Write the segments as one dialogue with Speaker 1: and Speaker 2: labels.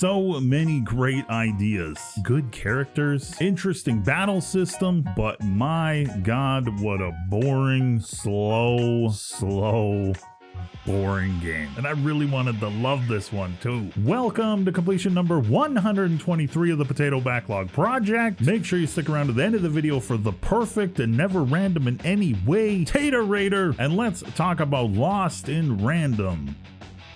Speaker 1: So many great ideas, good characters, interesting battle system, but my god, what a boring, slow, boring game. And I really wanted to love this one too. Welcome to completion number 123 of the Potato Backlog Project. Make sure you stick around to the end of the video for the perfect and never random in any way Taterator. And let's talk about Lost in Random.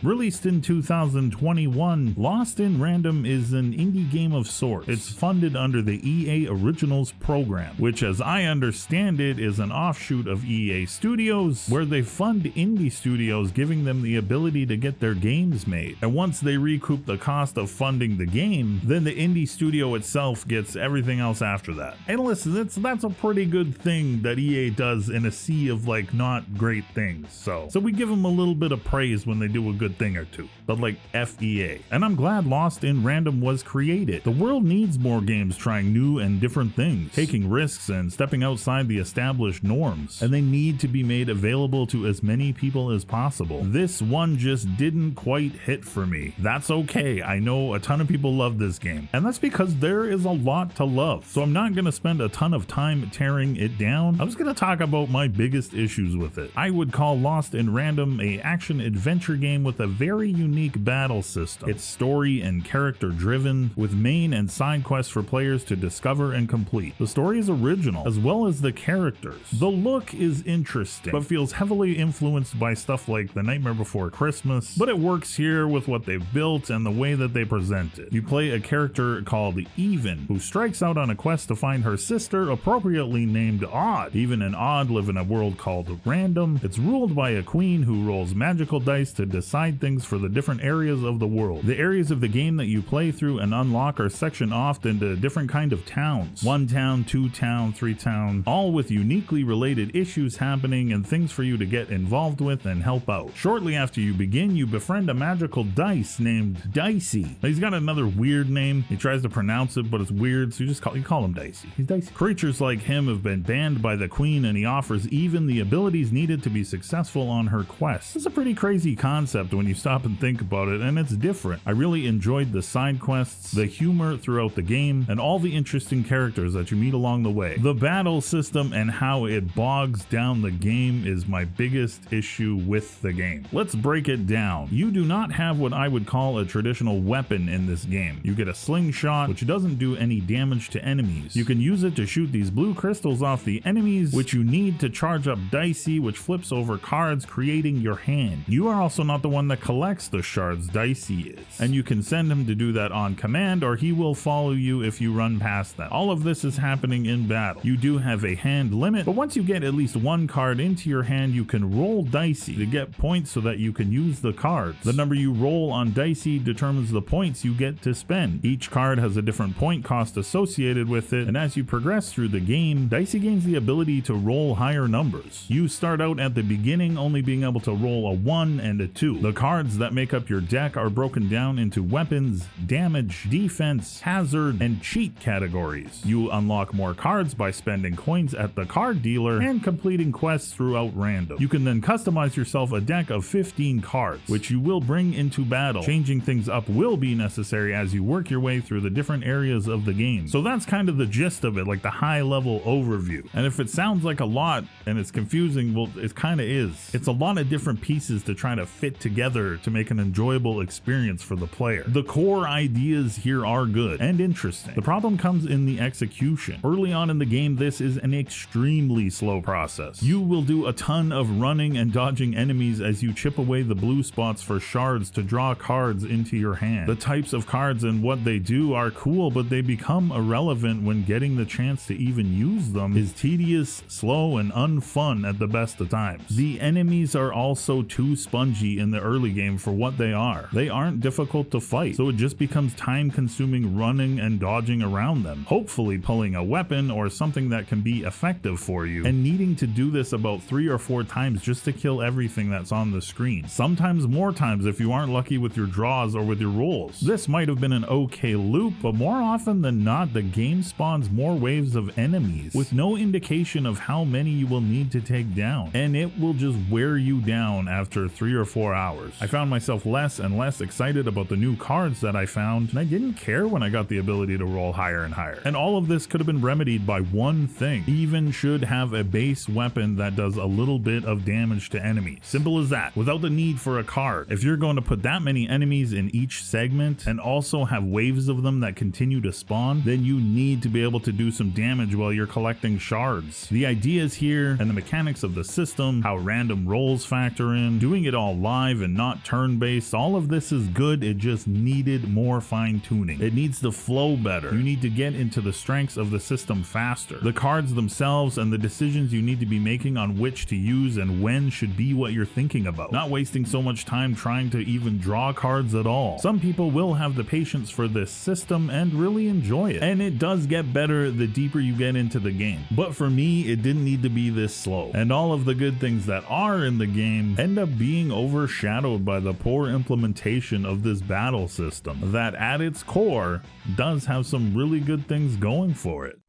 Speaker 1: Released in 2021, Lost in Random is an indie game of sorts. It's funded under the EA Originals program, which as I understand it is an offshoot of EA Studios, where they fund indie studios, giving them the ability to get their games made. And once they recoup the cost of funding the game, then the indie studio itself gets everything else after that. And listen, that's a pretty good thing that EA does in a sea of like not great things. So we give them a little bit of praise when they do a good thing or two, but like FEA. And I'm glad Lost in Random was created. The world needs more games trying new and different things, taking risks and stepping outside the established norms, and they need to be made available to as many people as possible. This one just didn't quite hit for me. That's okay. I know a ton of people love this game, and that's because there is a lot to love. So I'm not gonna spend a ton of time tearing it down. I'm just gonna talk about my biggest issues with it. I would call Lost in Random a action adventure game with a very unique battle system. It's story and character driven, with main and side quests for players to discover and complete. The story is original, as well as the characters. The look is interesting, but feels heavily influenced by stuff like The Nightmare Before Christmas, but it works here with what they've built and the way that they present it. You play a character called Even, who strikes out on a quest to find her sister, appropriately named Odd. Even and Odd live in a world called Random. It's ruled by a queen who rolls magical dice to decide things for the different areas of the world. The areas of the game that you play through and unlock are sectioned off into different kind of towns. 1 town, 2 town, 3 town, all with uniquely related issues happening and things for you to get involved with and help out. Shortly after you begin, you befriend a magical dice named Dicey. Now, he's got another weird name. He tries to pronounce it, but it's weird, so you call him Dicey. He's Dicey. Creatures like him have been banned by the queen, and he offers Even the abilities needed to be successful on her quest. It's a pretty crazy concept when you stop and think about it, and it's different. I really enjoyed the side quests, the humor throughout the game, and all the interesting characters that you meet along the way. The battle system and how it bogs down the game is my biggest issue with the game. Let's break it down. You do not have what I would call a traditional weapon in this game. You get a slingshot, which doesn't do any damage to enemies. You can use it to shoot these blue crystals off the enemies, which you need to charge up Dicey, which flips over cards, creating your hand. You are also not the one that collects the shards, Dicey is, and you can send him to do that on command, or he will follow you if you run past them. All of this is happening in battle. You do have a hand limit, but once you get at least one card into your hand, you can roll Dicey to get points so that you can use the cards. The number you roll on Dicey determines the points you get to spend. Each card has a different point cost associated with it, and as you progress through the game, Dicey gains the ability to roll higher numbers. You start out at the beginning only being able to roll a 1 and a 2. The cards that make up your deck are broken down into weapons, damage, defense, hazard, and cheat categories. You unlock more cards by spending coins at the card dealer and completing quests throughout Random. You can then customize yourself a deck of 15 cards, which you will bring into battle. Changing things up will be necessary as you work your way through the different areas of the game. So that's kind of the gist of it, like the high level overview. And if it sounds like a lot and it's confusing, well, it kind of is. It's a lot of different pieces to try to fit together to make an enjoyable experience for the player. The core ideas here are good and interesting. The problem comes in the execution. Early on in the game, this is an extremely slow process. You will do a ton of running and dodging enemies as you chip away the blue spots for shards to draw cards into your hand. The types of cards and what they do are cool, but they become irrelevant when getting the chance to even use them is tedious, slow, and unfun at the best of times. The enemies are also too spongy in the early game for what they are. They aren't difficult to fight, so it just becomes time-consuming running and dodging around them, hopefully pulling a weapon or something that can be effective for you, and needing to do this about 3 or 4 times just to kill everything that's on the screen. Sometimes more times if you aren't lucky with your draws or with your rolls. This might have been an okay loop, but more often than not, the game spawns more waves of enemies with no indication of how many you will need to take down, and it will just wear you down after 3 or 4 hours. hours. I found myself less and less excited about the new cards that I found, and I didn't care when I got the ability to roll higher and higher. And all of this could have been remedied by one thing. Even should have a base weapon that does a little bit of damage to enemies. Simple as that, without the need for a card. If you're going to put that many enemies in each segment and also have waves of them that continue to spawn, then you need to be able to do some damage while you're collecting shards. The ideas here and the mechanics of the system, how random rolls factor in, doing it all live and not turn-based, all of this is good. It just needed more fine-tuning. It needs to flow better. You need to get into the strengths of the system faster. The cards themselves and the decisions you need to be making on which to use and when should be what you're thinking about. Not wasting so much time trying to even draw cards at all. Some people will have the patience for this system and really enjoy it. And it does get better the deeper you get into the game. But for me, it didn't need to be this slow. And all of the good things that are in the game end up being overshadowed by the poor implementation of this battle system that at its core does have some really good things going for it.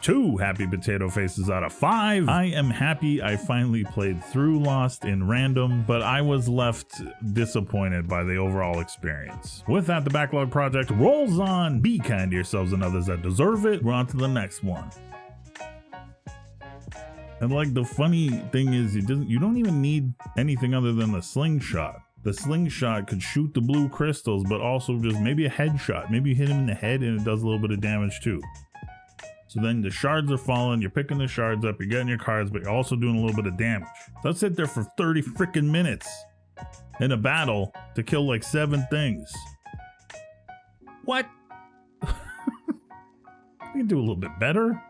Speaker 1: 2 happy potato faces out of 5. I am happy I finally played through Lost in random, but I was left disappointed by the overall experience. With that, the Backlog project rolls on. Be kind to yourselves and others that deserve it. We're on to the next one. And like, the funny thing is, you don't even need anything other than the slingshot. The slingshot could shoot the blue crystals, but also just maybe a headshot. Maybe you hit him in the head and it does a little bit of damage too. So then the shards are falling, you're picking the shards up, you're getting your cards, but you're also doing a little bit of damage. So let's sit there for 30 freaking minutes in a battle to kill like 7 things. What? You can do a little bit better.